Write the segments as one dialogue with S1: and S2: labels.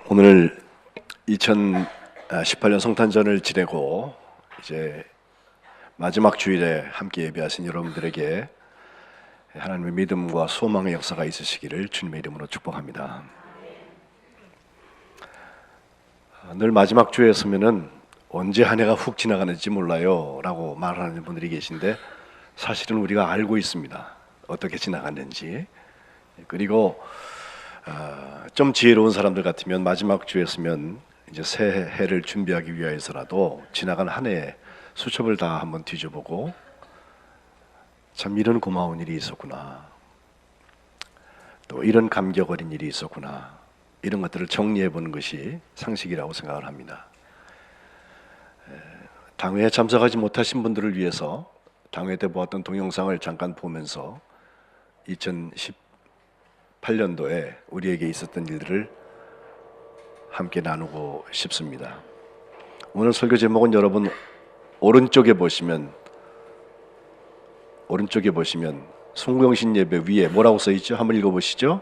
S1: 오늘 2018년 성탄절을 지내고 이제 마지막 주일에 함께 예배하신 여러분들에게 하나님의 믿음과 소망의 역사가 있으시기를 주님의 이름으로 축복합니다. 늘 마지막 주에 서면은 언제 한 해가 훅 지나가는지 몰라요 라고 말하는 분들이 계신데, 사실은 우리가 알고 있습니다. 어떻게 지나갔는지. 그리고 좀 지혜로운 사람들 같으면 마지막 주였으면 이제 새해를 준비하기 위해서라도 지나간 한 해의 수첩을 다 한번 뒤져보고, 참 이런 고마운 일이 있었구나, 또 이런 감격 어린 일이 있었구나, 이런 것들을 정리해 보는 것이 상식이라고 생각을 합니다. 당회에 참석하지 못하신 분들을 위해서 당회 때 보았던 동영상을 잠깐 보면서 2018년도에 우리에게 있었던 일들을 함께 나누고 싶습니다. 오늘 설교 제목은 여러분 오른쪽에 보시면 송구영신 예배 위에 뭐라고 써 있죠? 한번 읽어보시죠.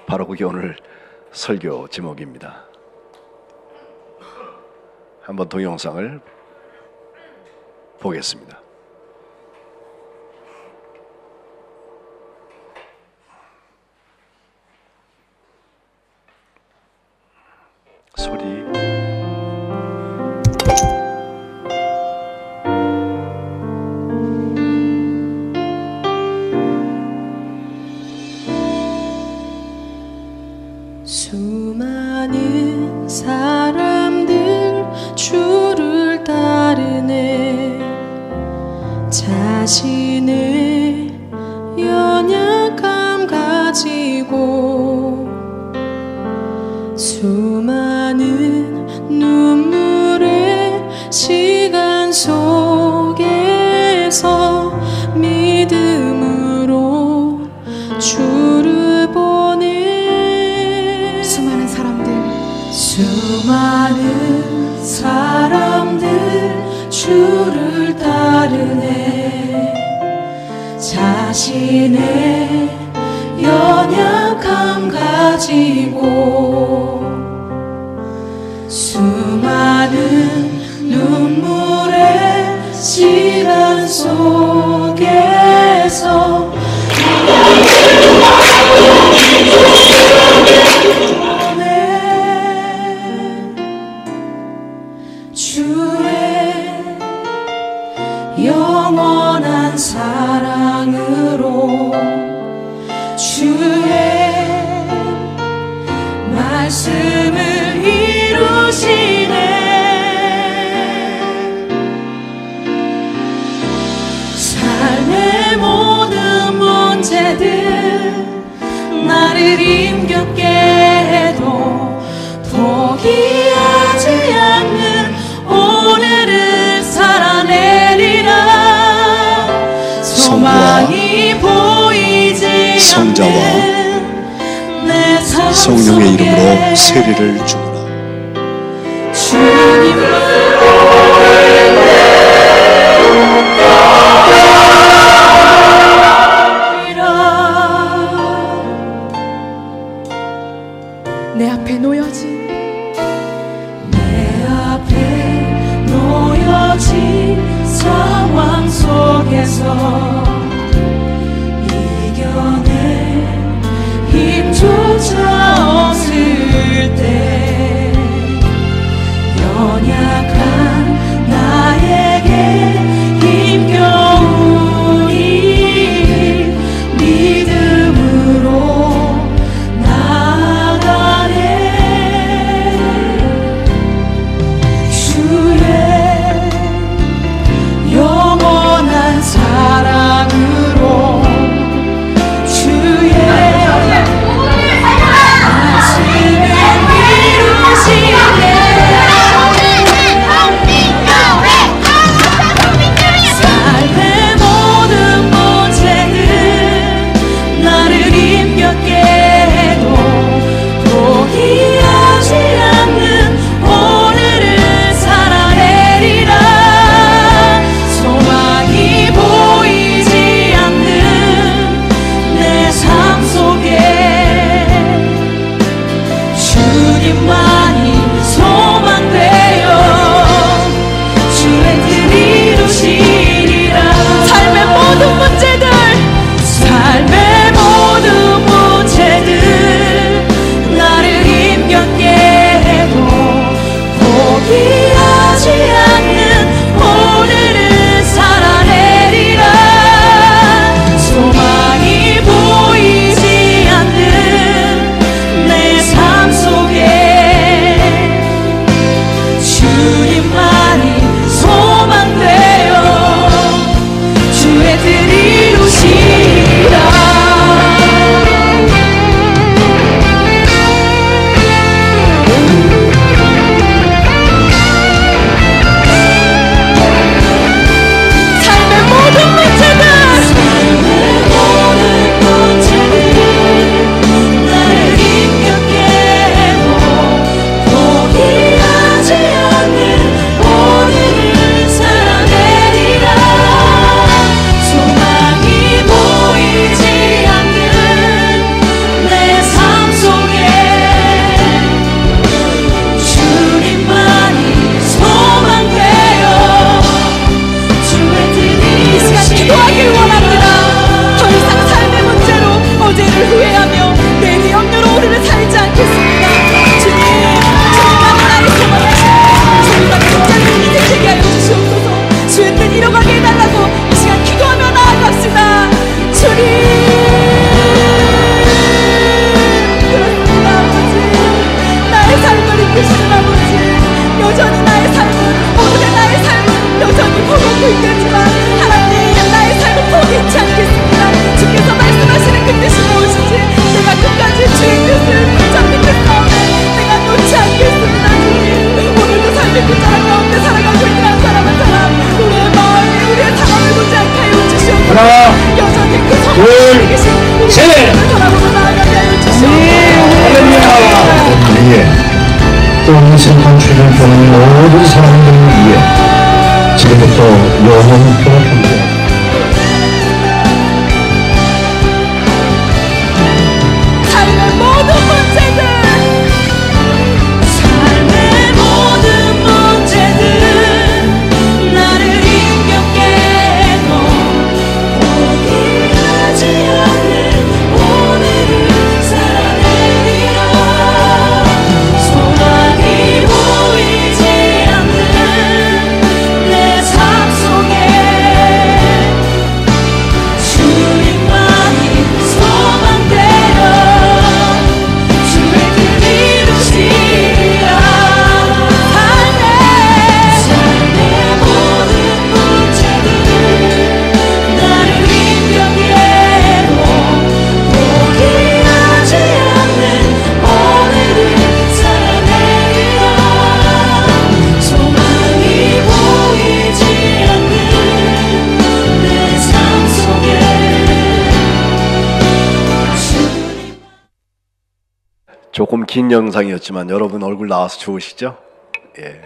S1: 바로 그게 오늘 설교 제목입니다. 한번 동영상을 보겠습니다. 소리.
S2: 수많은 사람들 주를 따르네. 자신의 연약함 가지고 수많은 눈물의 시간 속에서 믿음으로 주를 보내. 수많은 사람들 주를 따르네. 자신의 연약함 가지고 수많은 눈물의 시간 속에서 주의 영원한 사랑으로 주의 말씀을 이루시네. 삶의 모든 문제들 나를 힘겹게 해도 포기하지 않는 오늘을 살아내리라. 소망이 보이지
S1: 성자와
S2: 내 삶
S1: 성령의
S2: 속에
S1: 이름으로 세례를 주노라.
S2: 주님을 내 앞에 놓여진 상황 속에서 이겨낼 힘조차 없을 때 연약한 나에게 힘겨우니 믿음으로 나아가네. 주의 영원한 사랑으로 주의
S3: 위해 또 인생한 주를 보는 모든 사람들을 위해 지금부터 영원 평화합니다.
S2: 삶의 모든 문제들 나를 힘겹게 해도 포기하지 않는 오늘을 살아내리라. 소망이 보이지 않는 내 삶 속에 주님만이 소망되어 주의 뜻 이루시리라. 삶의 모든 문제들 나를 힘겹게 해도 포기하지 않는 오늘을 살아내리라. 소망이 보이지 않는 내 삶 속에 주님.
S1: 조금 긴 영상이었지만 여러분 얼굴 나와서 좋으시죠? 예.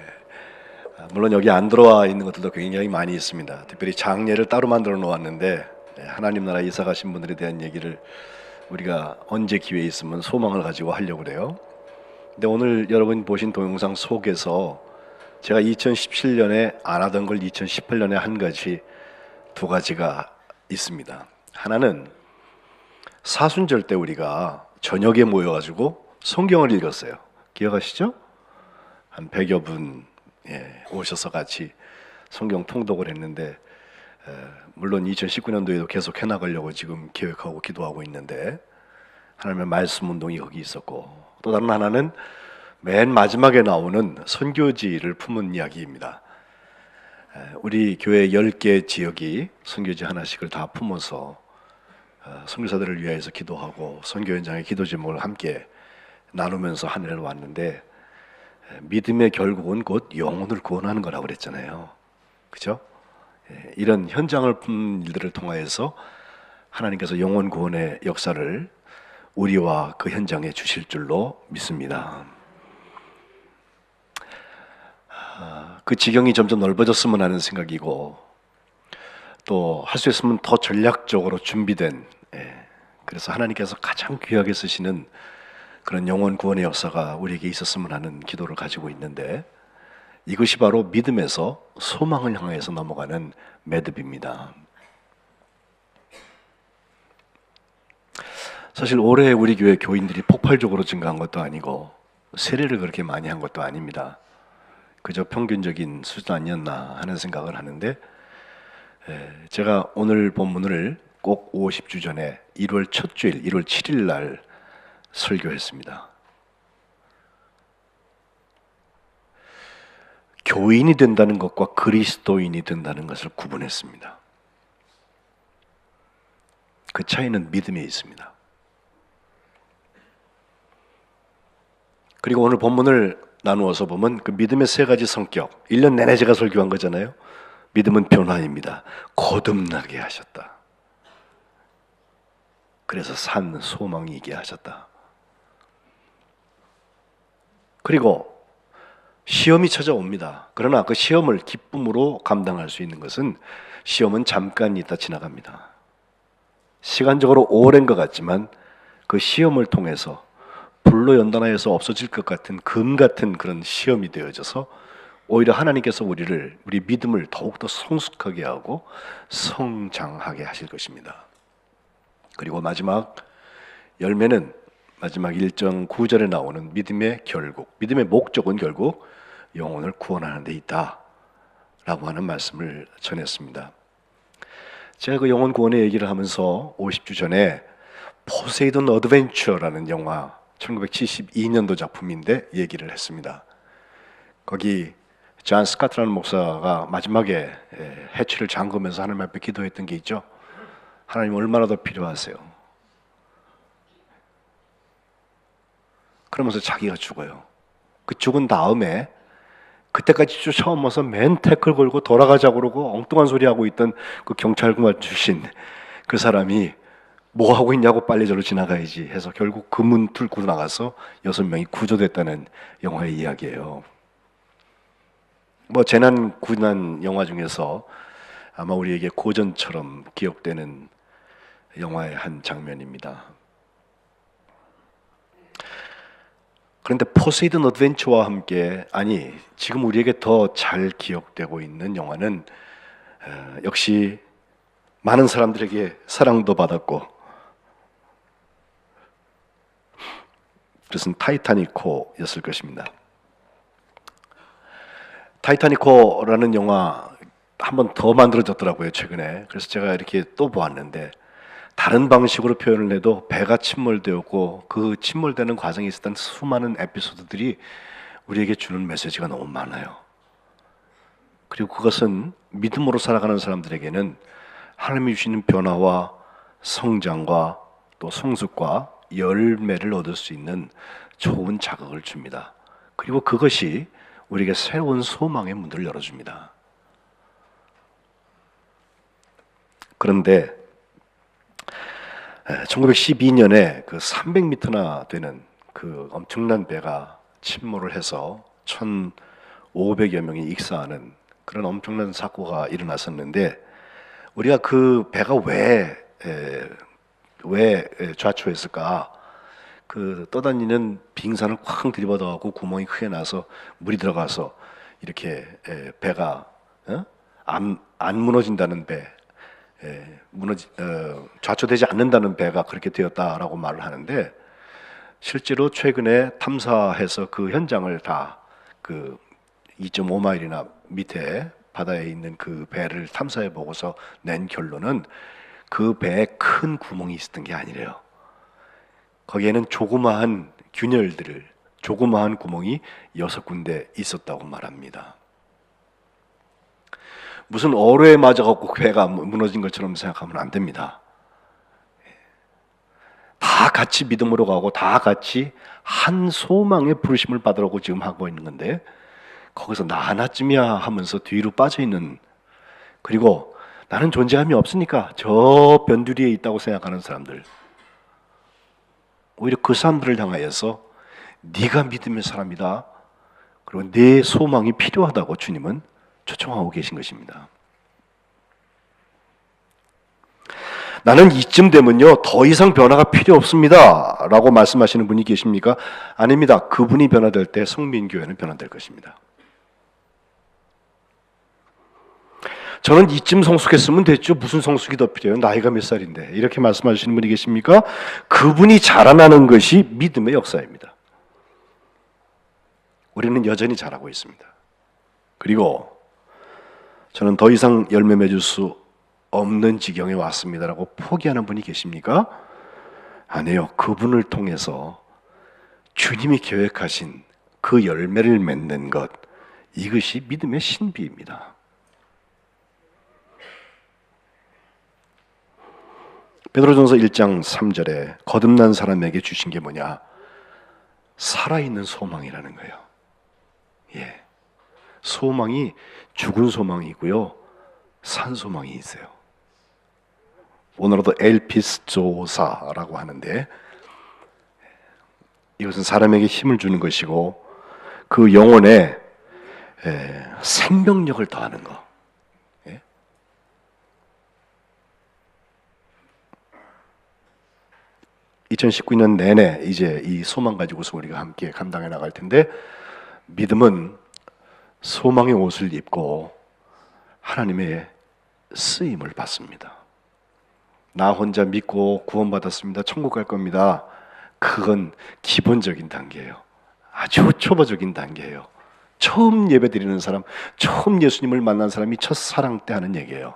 S1: 물론 여기 안 들어와 있는 것들도 굉장히 많이 있습니다. 특별히 장례를 따로 만들어 놓았는데 하나님 나라 이사 가신 분들에 대한 얘기를 우리가 언제 기회 있으면 소망을 가지고 하려고 그래요. 근데 오늘 여러분 보신 동영상 속에서 제가 2017년에 안 하던 걸 2018년에 한 가지 두 가지가 있습니다. 하나는 사순절 때 우리가 저녁에 모여가지고 성경을 읽었어요. 기억하시죠? 한 100여 분 오셔서 같이 성경 통독을 했는데 물론 2019년도에도 계속 해나가려고 지금 계획하고 기도하고 있는데 하나님의 말씀 운동이 거기 있었고 또 다른 하나는 맨 마지막에 나오는 선교지를 품은 이야기입니다. 우리 교회 10개 지역이 선교지 하나씩을 다 품어서 선교사들을 위해서 기도하고 선교 현장의 기도 제목을 함께 나누면서 한 해를 왔는데 믿음의 결국은 곧 영혼을 구원하는 거라고 그랬잖아요. 그죠? 이런 현장을 품는 일들을 통하여서 하나님께서 영혼 구원의 역사를 우리와 그 현장에 주실 줄로 믿습니다. 그 지경이 점점 넓어졌으면 하는 생각이고 또 할 수 있으면 더 전략적으로 준비된 그래서 하나님께서 가장 귀하게 쓰시는 그런 영혼 구원의 역사가 우리에게 있었으면 하는 기도를 가지고 있는데 이것이 바로 믿음에서 소망을 향해서 넘어가는 매듭입니다. 사실 올해 우리 교회 교인들이 폭발적으로 증가한 것도 아니고 세례를 그렇게 많이 한 것도 아닙니다. 그저 평균적인 수준 아니었나 하는 생각을 하는데 제가 오늘 본문을 꼭 50주 전에 1월 첫 주일 1월 7일 날 설교했습니다. 교인이 된다는 것과 그리스도인이 된다는 것을 구분했습니다. 그 차이는 믿음에 있습니다. 그리고 오늘 본문을 나누어서 보면 그 믿음의 세 가지 성격 1년 내내 제가 설교한 거잖아요. 믿음은 변화입니다. 거듭나게 하셨다. 그래서 산 소망이 있게 하셨다. 그리고 시험이 찾아옵니다. 그러나 그 시험을 기쁨으로 감당할 수 있는 것은 시험은 잠깐 있다 지나갑니다. 시간적으로 오랜 것 같지만 그 시험을 통해서 불로 연단하여서 없어질 것 같은 금 같은 그런 시험이 되어져서 오히려 하나님께서 우리 믿음을 더욱더 성숙하게 하고 성장하게 하실 것입니다. 그리고 마지막 열매는 마지막 1장 9절에 나오는 믿음의 결국, 믿음의 목적은 결국 영혼을 구원하는 데 있다 라고 하는 말씀을 전했습니다. 제가 그 영혼 구원의 얘기를 하면서 50주 전에 포세이돈 어드벤처라는 영화 1972년도 작품인데 얘기를 했습니다. 거기 존 스카트라는 목사가 마지막에 해치를 잠그면서 하나님 앞에 기도했던 게 있죠. 하나님 얼마나 더 필요하세요? 그러면서 자기가 죽어요. 그 죽은 다음에 그때까지 쫓아오면서 맨 태클 걸고 돌아가자고 그러고 엉뚱한 소리 하고 있던 그 경찰관 출신 그 사람이 뭐 하고 있냐고 빨리 저로 지나가야지 해서 결국 그 문 뚫고 나가서 6명이 구조됐다는 영화의 이야기예요. 뭐 재난 구난 영화 중에서 아마 우리에게 고전처럼 기억되는 영화의 한 장면입니다. 그런데 포세이돈 어드벤처와 함께, 아니 지금 우리에게 더 잘 기억되고 있는 영화는 역시 많은 사람들에게 사랑도 받았고, 그것은 타이타니코였을 것입니다. 타이타니코라는 영화 한 번 더 만들어졌더라고요, 최근에. 그래서 제가 이렇게 또 보았는데, 다른 방식으로 표현을 해도 배가 침몰되었고 그 침몰되는 과정에 있었던 수많은 에피소드들이 우리에게 주는 메시지가 너무 많아요. 그리고 그것은 믿음으로 살아가는 사람들에게는 하나님이 주시는 변화와 성장과 또 성숙과 열매를 얻을 수 있는 좋은 자극을 줍니다. 그리고 그것이 우리에게 새로운 소망의 문들을 열어줍니다. 그런데 1912년에 그 300m나 되는 그 엄청난 배가 침몰을 해서 1,500여 명이 익사하는 그런 엄청난 사고가 일어났었는데, 우리가 그 배가 왜 좌초했을까? 그 떠다니는 빙산을 쾅 들이받아가고 구멍이 크게 나서 물이 들어가서 이렇게 배가 안 무너진다는 배, 좌초되지 않는다는 배가 그렇게 되었다라고 말을 하는데, 실제로 최근에 탐사해서 그 현장을 다 그 2.5마일이나 밑에 바다에 있는 그 배를 탐사해 보고서 낸 결론은 그 배에 큰 구멍이 있었던 게 아니래요. 거기에는 조그마한 균열들을, 조그마한 구멍이 6군데 있었다고 말합니다. 무슨 어뢰에 맞아갖고 배가 무너진 것처럼 생각하면 안 됩니다. 다 같이 믿음으로 가고 다 같이 한 소망의 부르심을 받으라고 지금 하고 있는 건데, 거기서 나 하나쯤이야 하면서 뒤로 빠져있는, 그리고 나는 존재감이 없으니까 저 변두리에 있다고 생각하는 사람들, 오히려 그 사람들을 향하여서 네가 믿음의 사람이다, 그리고 내 소망이 필요하다고 주님은 초청하고 계신 것입니다. 나는 이쯤 되면요 더 이상 변화가 필요 없습니다 라고 말씀하시는 분이 계십니까? 아닙니다. 그분이 변화될 때 성민교회는 변화될 것입니다. 저는 이쯤 성숙했으면 됐죠. 무슨 성숙이 더 필요해요? 나이가 몇 살인데. 이렇게 말씀하시는 분이 계십니까? 그분이 자라나는 것이 믿음의 역사입니다. 우리는 여전히 자라고 있습니다. 그리고 저는 더 이상 열매 맺을 수 없는 지경에 왔습니다라고 포기하는 분이 계십니까? 아니에요. 그분을 통해서 주님이 계획하신 그 열매를 맺는 것, 이것이 믿음의 신비입니다. 베드로전서 1장 3절에 거듭난 사람에게 주신 게 뭐냐? 살아있는 소망이라는 거예요. 예, 소망이 죽은 소망이고요, 산 소망이 있어요. 오늘도 엘피스조사라고 하는데, 이것은 사람에게 힘을 주는 것이고 그 영혼에 생명력을 더하는 것. 2019년 내내 이제 이 소망 가지고서 우리가 함께 감당해 나갈 텐데, 믿음은 소망의 옷을 입고 하나님의 쓰임을 받습니다. 나 혼자 믿고 구원받았습니다, 천국 갈 겁니다, 그건 기본적인 단계예요. 아주 초보적인 단계예요. 처음 예배 드리는 사람, 처음 예수님을 만난 사람이 첫사랑 때 하는 얘기예요.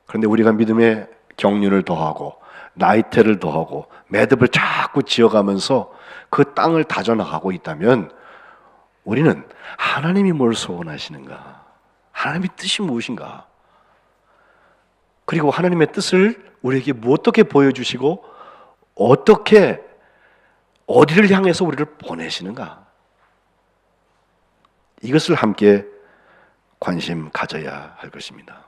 S1: 그런데 우리가 믿음의 경륜을 더하고 나이테를 더하고 매듭을 자꾸 지어가면서 그 땅을 다져나가고 있다면, 우리는 하나님이 뭘 소원하시는가, 하나님의 뜻이 무엇인가, 그리고 하나님의 뜻을 우리에게 어떻게 보여주시고 어떻게 어디를 향해서 우리를 보내시는가, 이것을 함께 관심 가져야 할 것입니다.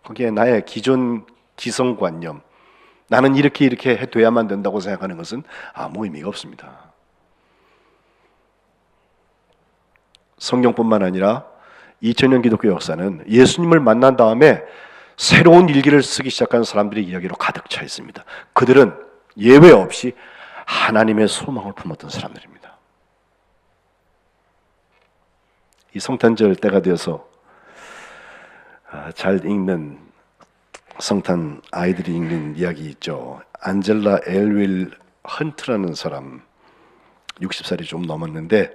S1: 거기에 나의 기존 지성관념, 나는 이렇게 돼야만 된다고 생각하는 것은 아무 의미가 없습니다. 성경뿐만 아니라 2000년 기독교 역사는 예수님을 만난 다음에 새로운 일기를 쓰기 시작한 사람들의 이야기로 가득 차 있습니다. 그들은 예외 없이 하나님의 소망을 품었던 사람들입니다. 이 성탄절 때가 되어서 잘 읽는 성탄 아이들이 읽는 이야기 있죠. 안젤라 엘윌 헌트라는 사람 60살이 좀 넘었는데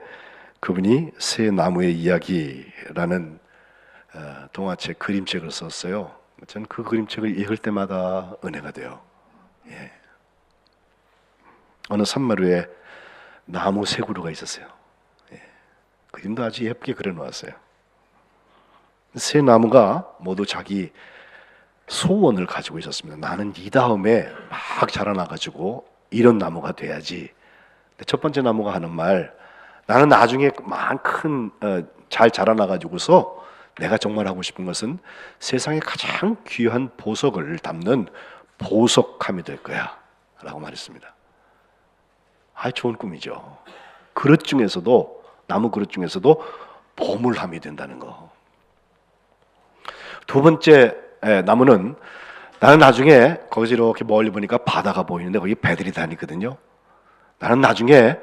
S1: 그분이 새 나무의 이야기라는 동화책 그림책을 썼어요. 저는 그 그림책을 읽을 때마다 은혜가 돼요. 예. 어느 산마루에 나무 세 그루가 있었어요. 예. 그림도 아주 예쁘게 그려놓았어요. 세 나무가 모두 자기 소원을 가지고 있었습니다. 나는 이 다음에 막 자라나가지고 이런 나무가 돼야지. 첫 번째 나무가 하는 말, 나는 나중에 잘 자라나가지고서 내가 정말 하고 싶은 것은 세상에 가장 귀한 보석을 담는 보석함이 될 거야 라고 말했습니다. 좋은 꿈이죠. 그릇 중에서도, 나무 그릇 중에서도 보물함이 된다는 거. 두 번째 나무는, 나는 나중에 거기서 이렇게 멀리 보니까 바다가 보이는데 거기 배들이 다니거든요. 나는 나중에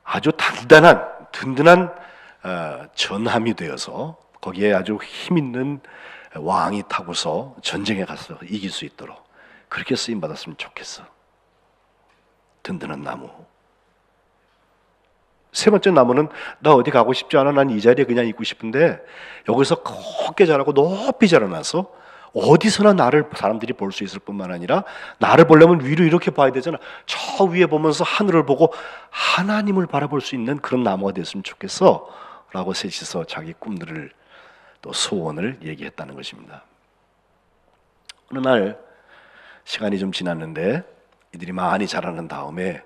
S1: 아주 든든한 전함이 되어서 거기에 아주 힘 있는 왕이 타고서 전쟁에 가서 이길 수 있도록 그렇게 쓰임 받았으면 좋겠어. 든든한 나무. 세 번째 나무는, 나 어디 가고 싶지 않아. 난 이 자리에 그냥 있고 싶은데 여기서 곱게 자라고 높이 자라나서 어디서나 나를 사람들이 볼 수 있을 뿐만 아니라 나를 보려면 위로 이렇게 봐야 되잖아. 저 위에 보면서 하늘을 보고 하나님을 바라볼 수 있는 그런 나무가 됐으면 좋겠어 라고 셋이서 자기 꿈들을 또 소원을 얘기했다는 것입니다. 어느 날 시간이 좀 지났는데 이들이 많이 자라는 다음에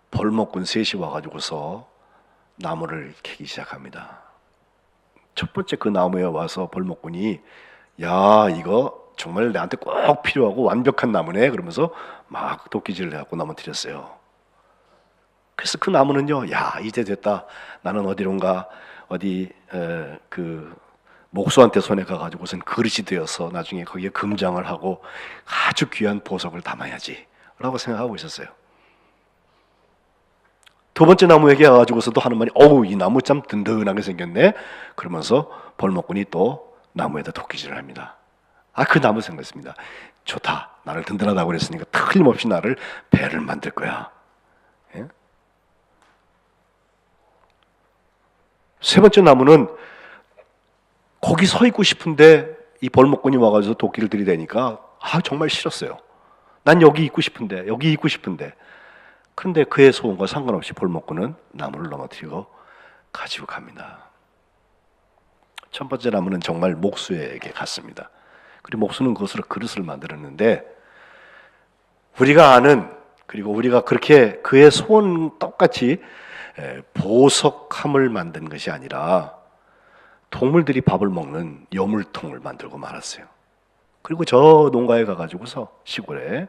S1: 벌목꾼 셋이 와가지고서 나무를 캐기 시작합니다. 첫 번째 그 나무에 와서 벌목꾼이, 야, 이거 정말 나한테 꼭 필요하고 완벽한 나무네 그러면서 막 도끼질을 해갖고 넘어뜨렸어요. 그래서 그 나무는요, 야, 이제 됐다. 나는 어디론가 그 목수한테 손에 가가지고선 그릇이 되어서 나중에 거기에 금장을 하고 아주 귀한 보석을 담아야지 라고 생각하고 있었어요. 두 번째 나무에게 와가지고서도 하는 말이, 어우, 이 나무 참 든든하게 생겼네 그러면서 벌목꾼이 또 나무에다 도끼질을 합니다. 그 나무 생각했습니다. 좋다. 나를 든든하다고 그랬으니까 틀림없이 나를 배를 만들 거야. 예? 세 번째 나무는 거기 서 있고 싶은데 이 벌목꾼이 와가지고 도끼를 들이대니까 정말 싫었어요. 난 여기 있고 싶은데. 그런데 그의 소원과 상관없이 벌목꾼은 나무를 넘어뜨리고 가지고 갑니다. 첫 번째 나무는 정말 목수에게 갔습니다. 그리고 목수는 그것으로 그릇을 만들었는데, 우리가 아는, 그리고 우리가 그렇게 그의 소원 똑같이 보석함을 만든 것이 아니라 동물들이 밥을 먹는 여물통을 만들고 말았어요. 그리고 저 농가에 가가지고서 시골에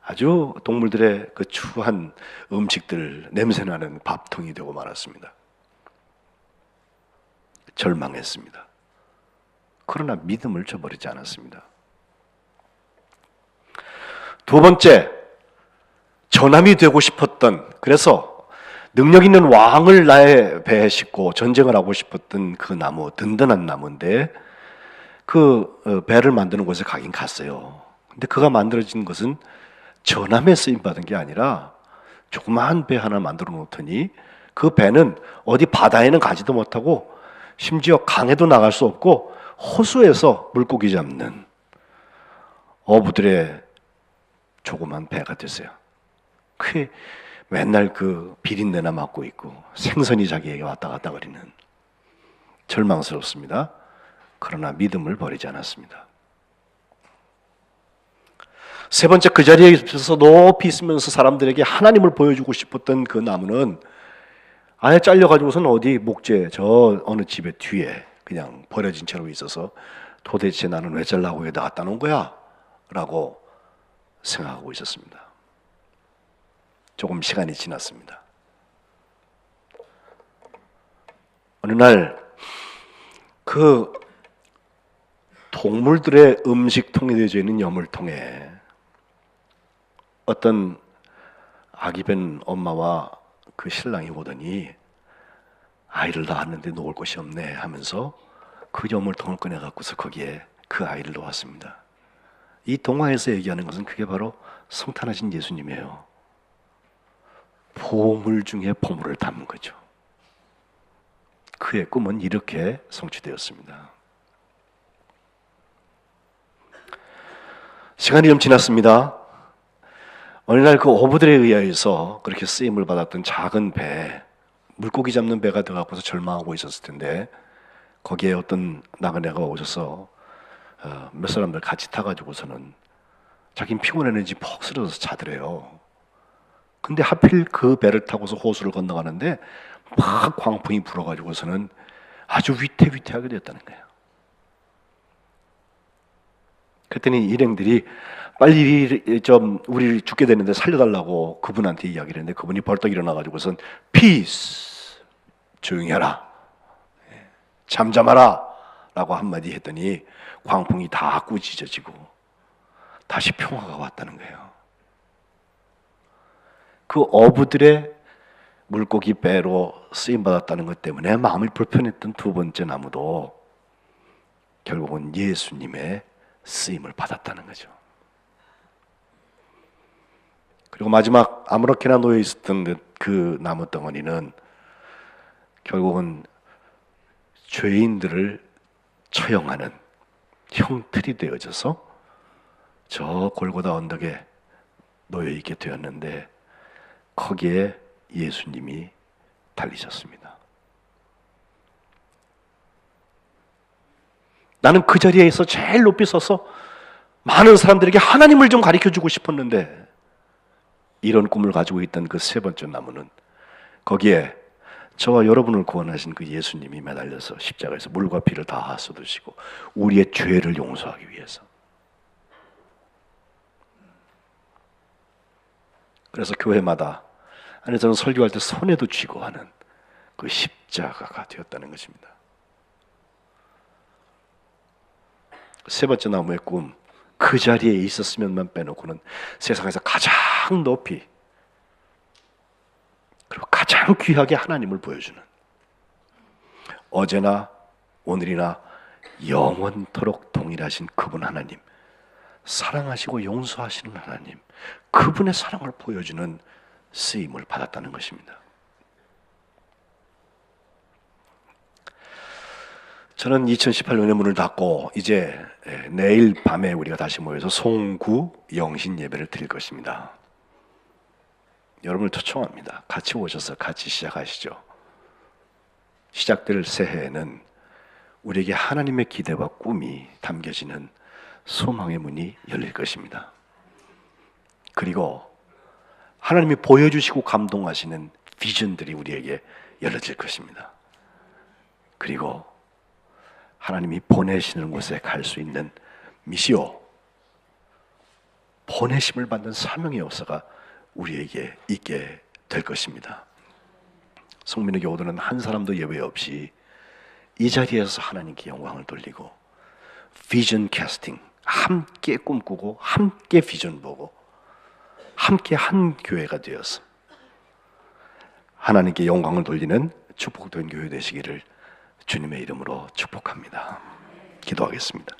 S1: 아주 동물들의 그 추한 음식들, 냄새나는 밥통이 되고 말았습니다. 절망했습니다. 그러나 믿음을 저버리지 않았습니다. 두 번째, 전함이 되고 싶었던, 그래서 능력 있는 왕을 나의 배에 싣고 전쟁을 하고 싶었던 그 나무, 든든한 나무인데 그 배를 만드는 곳에 가긴 갔어요. 근데 그가 만들어진 것은 전함에 쓰임 받은 게 아니라 조그마한 배 하나 만들어 놓더니 그 배는 어디 바다에는 가지도 못하고 심지어 강에도 나갈 수 없고 호수에서 물고기 잡는 어부들의 조그만 배가 됐어요. 그게 맨날 그 비린내나 맡고 있고 생선이 자기에게 왔다 갔다 거리는, 절망스럽습니다. 그러나 믿음을 버리지 않았습니다. 세 번째, 그 자리에 있어서 높이 있으면서 사람들에게 하나님을 보여주고 싶었던 그 나무는 아예 잘려가지고서는 어디 목재 저 어느 집의 뒤에 그냥 버려진 채로 있어서 도대체 나는 왜 잘나고 여기다 갖다 놓은 거야? 라고 생각하고 있었습니다. 조금 시간이 지났습니다. 어느 날 그 동물들의 음식통에 되어져 있는 여물통에 어떤 아기 벤 엄마와 그 신랑이 오더니 아이를 낳았는데 놓을 곳이 없네 하면서 그 여물통을 꺼내 갖고서 거기에 그 아이를 놓았습니다. 이 동화에서 얘기하는 것은 그게 바로 성탄하신 예수님이에요. 보물 중에 보물을 담은 거죠. 그의 꿈은 이렇게 성취되었습니다. 시간이 좀 지났습니다. 어느 날 그 어부들에 의하여서 그렇게 쓰임을 받았던 작은 배, 물고기 잡는 배가 되어갖고서 절망하고 있었을 텐데 거기에 어떤 나그네가 오셔서 몇 사람들 같이 타가지고서는 자기는 피곤했는지 퍽 쓰러져서 자더래요. 근데 하필 그 배를 타고서 호수를 건너가는데 막 광풍이 불어가지고서는 아주 위태위태하게 되었다는 거예요. 그랬더니 일행들이 빨리 좀 우리 죽게 되는데 살려달라고 그분한테 이야기를 했는데 그분이 벌떡 일어나가지고선 피스, 조용히 하라, 잠잠하라 라고 한마디 했더니 광풍이 다 꾸짖어지고 다시 평화가 왔다는 거예요. 그 어부들의 물고기 배로 쓰임받았다는 것 때문에 마음이 불편했던 두 번째 나무도 결국은 예수님의 쓰임을 받았다는 거죠. 그리고 마지막 아무렇게나 놓여 있었던 그 나무 덩어리는 결국은 죄인들을 처형하는 형틀이 되어져서 저 골고다 언덕에 놓여 있게 되었는데 거기에 예수님이 달리셨습니다. 나는 그 자리에서 제일 높이 서서 많은 사람들에게 하나님을 좀 가르쳐주고 싶었는데 이런 꿈을 가지고 있던 그 세 번째 나무는 거기에 저와 여러분을 구원하신 그 예수님이 매달려서 십자가에서 물과 피를 다 쏟으시고 우리의 죄를 용서하기 위해서. 그래서 교회마다 아니 저는 설교할 때 손에도 쥐고 하는 그 십자가가 되었다는 것입니다. 세 번째 나무의 꿈, 그 자리에 있었으면만 빼놓고는 세상에서 가장 높이 그리고 가장 귀하게 하나님을 보여주는 어제나 오늘이나 영원토록 동일하신 그분 하나님, 사랑하시고 용서하시는 하나님, 그분의 사랑을 보여주는 쓰임을 받았다는 것입니다. 저는 2018년에 문을 닫고 이제 내일 밤에 우리가 다시 모여서 송구 영신 예배를 드릴 것입니다. 여러분을 초청합니다. 같이 오셔서 같이 시작하시죠. 시작될 새해에는 우리에게 하나님의 기대와 꿈이 담겨지는 소망의 문이 열릴 것입니다. 그리고 하나님이 보여주시고 감동하시는 비전들이 우리에게 열려질 것입니다. 그리고 하나님이 보내시는 곳에 갈 수 있는 미시오, 보내심을 받는 사명의 역사가 우리에게 있게 될 것입니다. 성민의 교우들은 한 사람도 예외 없이 이 자리에서 하나님께 영광을 돌리고 비전 캐스팅, 함께 꿈꾸고 함께 비전 보고 함께 한 교회가 되어서 하나님께 영광을 돌리는 축복된 교회 되시기를 주님의 이름으로 축복합니다. 기도하겠습니다.